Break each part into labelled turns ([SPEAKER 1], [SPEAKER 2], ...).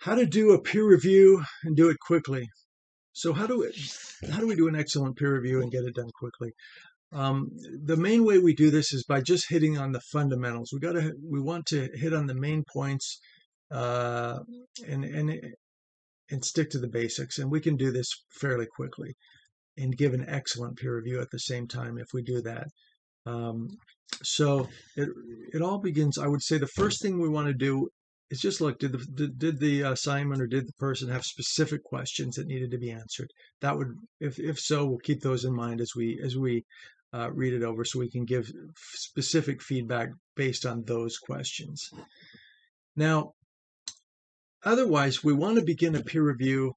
[SPEAKER 1] How to do a peer review and do it quickly. So how do we do an excellent peer review and get it done quickly? Um, the main way we do this is by just hitting on the fundamentals. We want to hit on the main points uh, and and stick to the basics. And we can do this fairly quickly and give an excellent peer review at the same time if we do that. Um, so it all begins. I would say the first thing we want to do is just look. Did the assignment or did the person have specific questions that needed to be answered? That would, if so, we'll keep those in mind as we read it over, so we can give specific feedback based on those questions. Now, otherwise, we want to begin a peer review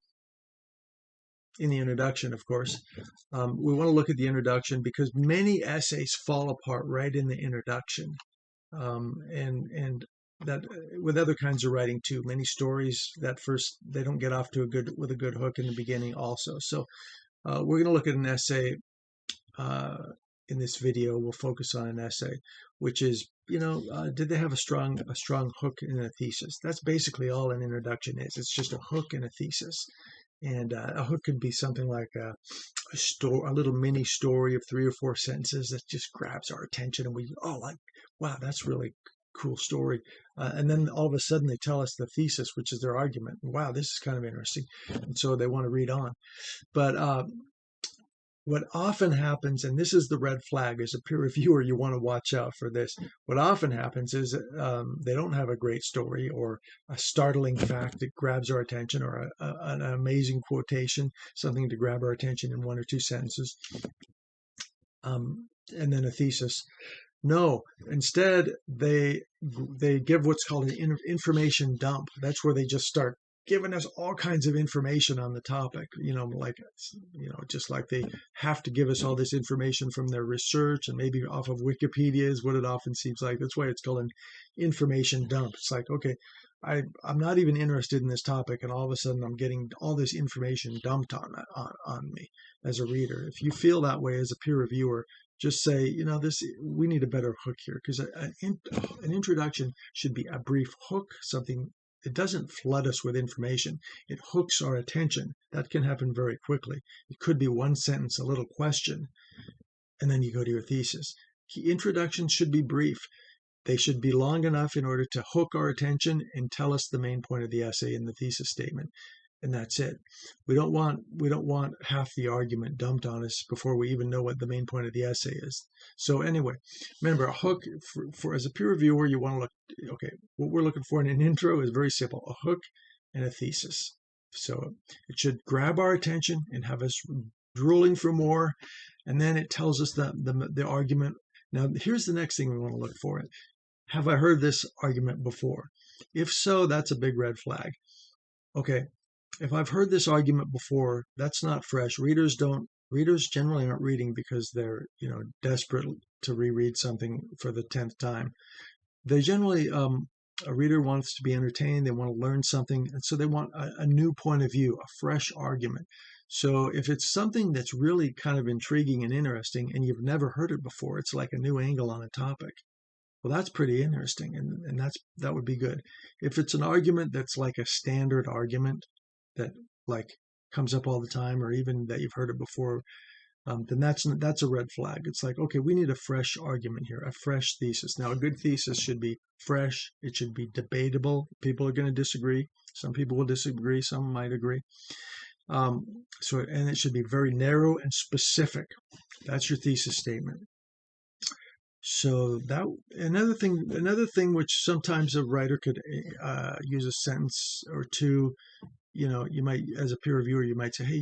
[SPEAKER 1] in the introduction, of course. We want to look at the introduction because many essays fall apart right in the introduction. And that with other kinds of writing too, many stories that first they don't get off to a good hook in the beginning also. So we're going to look at an essay uh, in this video. We'll focus on an essay, which is, did they have a strong hook in a thesis? That's basically all an introduction is. It's just a hook in a thesis. And a hook could be something like a little mini story of 3 or 4 sentences that just grabs our attention, and like, wow, that's really cool story. And then all of a sudden they tell us the thesis, which is their argument. Wow, this is kind of interesting, and so they want to read on. But what often happens, and this is the red flag as a peer reviewer, you want to watch out for this. What often happens is they don't have a great story or a startling fact that grabs our attention, or an amazing quotation, something to grab our attention in 1 or 2 sentences, and then a thesis. No, instead they give what's called an information dump. That's where they just start giving us all kinds of information on the topic, just like they have to give us all this information from their research and maybe off of Wikipedia is what it often seems like. That's why it's called an information dump. It's like, okay, I'm not even interested in this topic, and all of a sudden I'm getting all this information dumped on me as a reader. If you feel that way as a peer reviewer, just say, we need a better hook here, because an introduction should be a brief hook, something. It doesn't flood us with information. It hooks our attention. That can happen very quickly. It could be one sentence, a little question, and then you go to your thesis. Introductions should be brief. They should be long enough in order to hook our attention and tell us the main point of the essay in the thesis statement. And that's it. We don't want half the argument dumped on us before we even know what the main point of the essay is. So anyway, remember, a hook for as a peer reviewer, you want to look. Okay, what we're looking for in an intro is very simple: a hook and a thesis. So it should grab our attention and have us drooling for more, and then it tells us the argument. Now, here's the next thing we want to look for: have I heard this argument before? If so, that's a big red flag. Okay, if I've heard this argument before, that's not fresh. Readers generally aren't reading because they're, desperate to reread something for the 10th time. They generally, a reader wants to be entertained. They want to learn something. And so they want a new point of view, a fresh argument. So if it's something that's really kind of intriguing and interesting and you've never heard it before, it's like a new angle on a topic. Well, that's pretty interesting, and that would be good. If it's an argument that's like a standard argument that like comes up all the time, or even that you've heard it before, then that's a red flag. It's like, okay, we need a fresh argument here, a fresh thesis. Now, a good thesis should be fresh. It should be debatable. People are going to disagree. Some people will disagree. Some might agree. And it should be very narrow and specific. That's your thesis statement. So that another thing which sometimes a writer could use a sentence or two. You might, as a peer reviewer, you might say, hey,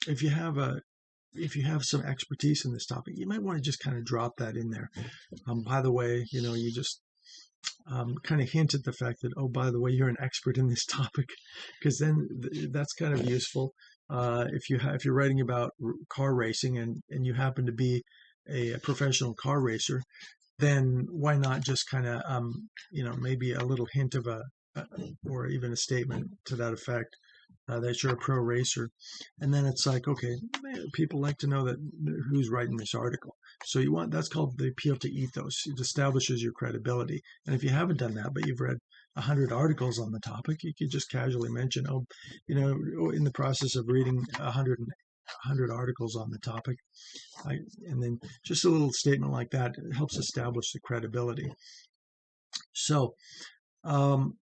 [SPEAKER 1] if you have some expertise in this topic, you might want to just kind of drop that in there. By the way, you just kind of hint at the fact that, oh, by the way, you're an expert in this topic, because then that's kind of useful. If you're writing about car racing and you happen to be a professional car racer, then why not just kind of, maybe a little hint of or even a statement to that effect, that you're a pro racer. And then it's like, okay, people like to know that who's writing this article. So that's called the appeal to ethos. It establishes your credibility. And if you haven't done that, but you've read 100 articles on the topic, you could just casually mention, oh, in the process of reading 100 articles on the topic, and then just a little statement like that helps establish the credibility. So, and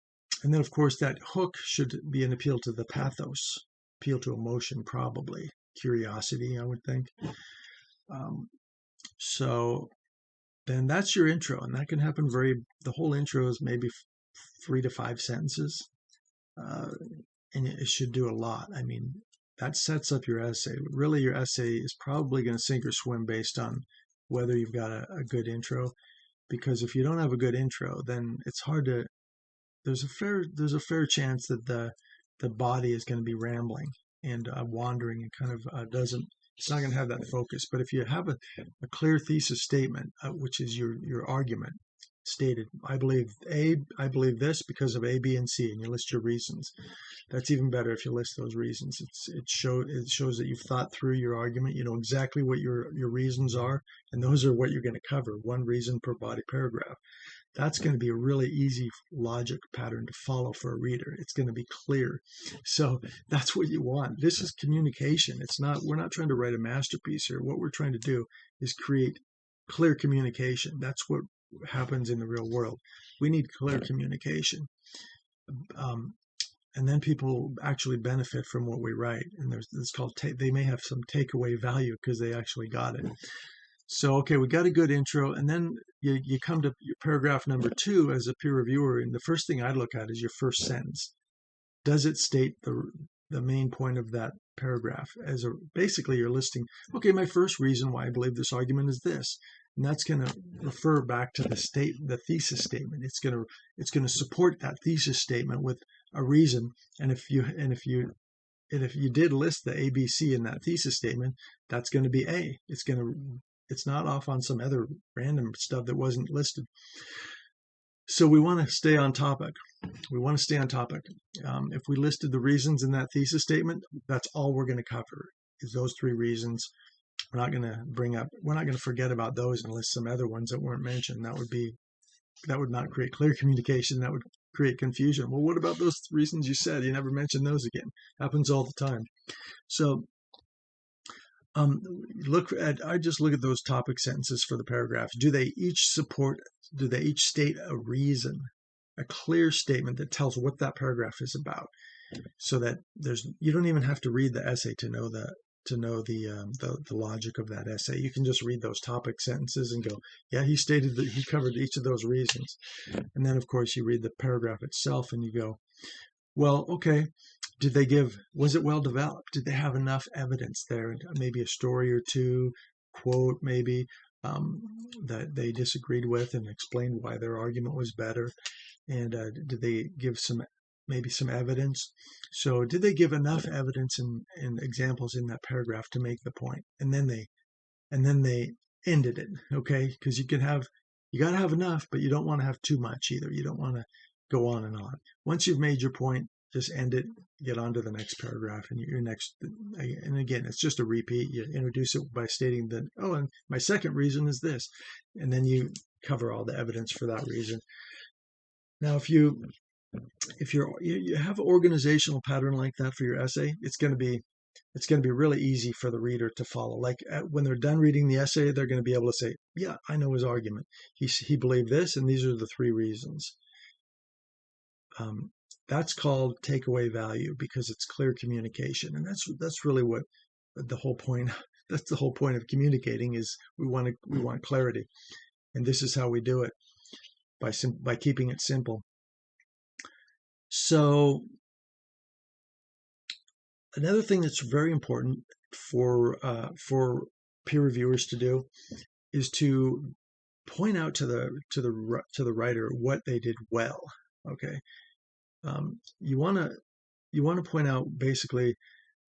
[SPEAKER 1] then of course that hook should be an appeal to the pathos, appeal to emotion, probably curiosity, I would think. So then that's your intro, and that can happen the whole intro is maybe 3 to 5 sentences, and it should do a lot. I mean, that sets up your essay. Really, your essay is probably going to sink or swim based on whether you've got a good intro, because if you don't have a good intro, then it's hard to, there's a fair chance that the body is going to be rambling and wandering and kind of it's not going to have that focus. But if you have a clear thesis statement, which is your argument stated, I believe this because of A, B, and C, and you list your reasons. That's even better if you list those reasons. It shows that you've thought through your argument. You know exactly what your reasons are, and those are what you're going to cover. One reason per body paragraph. That's going to be a really easy logic pattern to follow for a reader. It's going to be clear. So that's what you want. This is communication. We're not trying to write a masterpiece here. What we're trying to do is create clear communication. That's what happens in the real world. We need clear communication. And then people actually benefit from what we write. And it's called, they may have some takeaway value because they actually got it. So, okay, we got a good intro, and then you come to your paragraph number 2 as a peer reviewer, and the first thing I look at is your first sentence. Does it state the main point of that paragraph? Basically, you're listing, okay, my first reason why I believe this argument is this, and that's going to refer back to the thesis statement. It's going to support that thesis statement with a reason, and if you did list the ABC in that thesis statement, that's going to be A. It's not off on some other random stuff that wasn't listed. So we want to stay on topic. If we listed the reasons in that thesis statement, that's all we're going to cover is those 3 reasons. We're not going to forget about those and list some other ones that weren't mentioned. That would not create clear communication. That would create confusion. Well, what about those reasons you said? You never mentioned those again. Happens all the time. So I just look at those topic sentences for the paragraphs. Do they each state a reason, a clear statement that tells what that paragraph is about, so that you don't even have to read the essay to know the logic of that essay. You can just read those topic sentences and go, yeah, he stated that he covered each of those reasons. And then of course you read the paragraph itself and you go, well, okay, was it well developed? Did they have enough evidence there? Maybe a story or 2, quote maybe, that they disagreed with and explained why their argument was better. And did they give some evidence? So did they give enough evidence and examples in that paragraph to make the point? And then they ended it, okay? Because you got to have enough, but you don't want to have too much either. You don't want to go on and on. Once you've made your point, just end it, get on to the next paragraph, and your next. And again, it's just a repeat. You introduce it by stating that, oh, and my second reason is this, and then you cover all the evidence for that reason. Now, if you have an organizational pattern like that for your essay, it's going to be really easy for the reader to follow. Like when they're done reading the essay, they're going to be able to say, yeah, I know his argument. He believed this, and these are the 3 reasons. That's called takeaway value because it's clear communication, and that's really what the whole point. That's the whole point of communicating is we want clarity, and this is how we do it by keeping it simple. So another thing that's very important for peer reviewers to do is to point out to the writer what they did well. Okay. You want to point out basically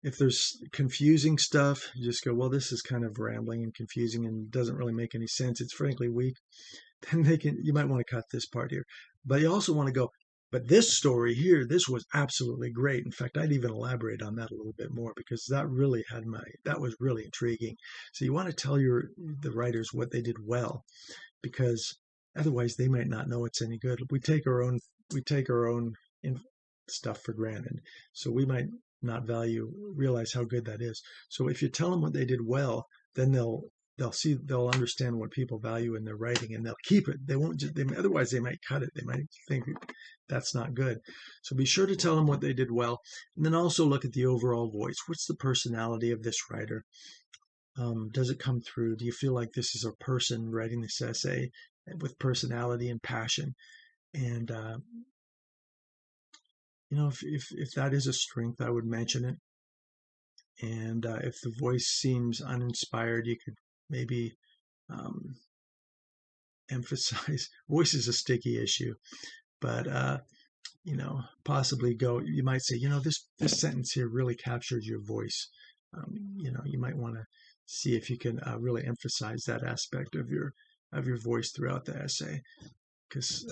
[SPEAKER 1] if there's confusing stuff, you just go, well, this is kind of rambling and confusing and doesn't really make any sense. It's frankly weak. Then you might want to cut this part here. But you also want to go, But this story here, this was absolutely great. In fact, I'd even elaborate on that a little bit more because that was really intriguing. So you want to tell the writers what they did well, because otherwise they might not know it's any good. We take our own stuff for granted, so we might not realize how good that is. So if you tell them what they did well, then they'll understand what people value in their writing, and they'll keep it. They won't just otherwise they might cut it. They might think that's not good. So be sure to tell them what they did well, and then also look at the overall voice. What's the personality of this writer? Does it come through? Do you feel like this is a person writing this essay with personality and passion? And if that is a strength, I would mention it. And if the voice seems uninspired, you could maybe um, emphasize. Voice is a sticky issue, but possibly go. You might say, this sentence here really captures your voice. You might want to see if you can really emphasize that aspect of your voice throughout the essay, because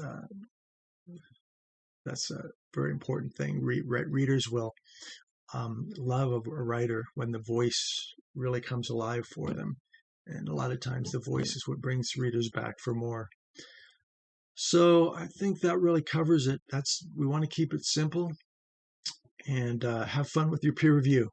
[SPEAKER 1] that's a very important thing. Readers will love a writer when the voice really comes alive for them. And a lot of times the voice is what brings readers back for more. So I think that really covers it. We want to keep it simple and have fun with your peer review.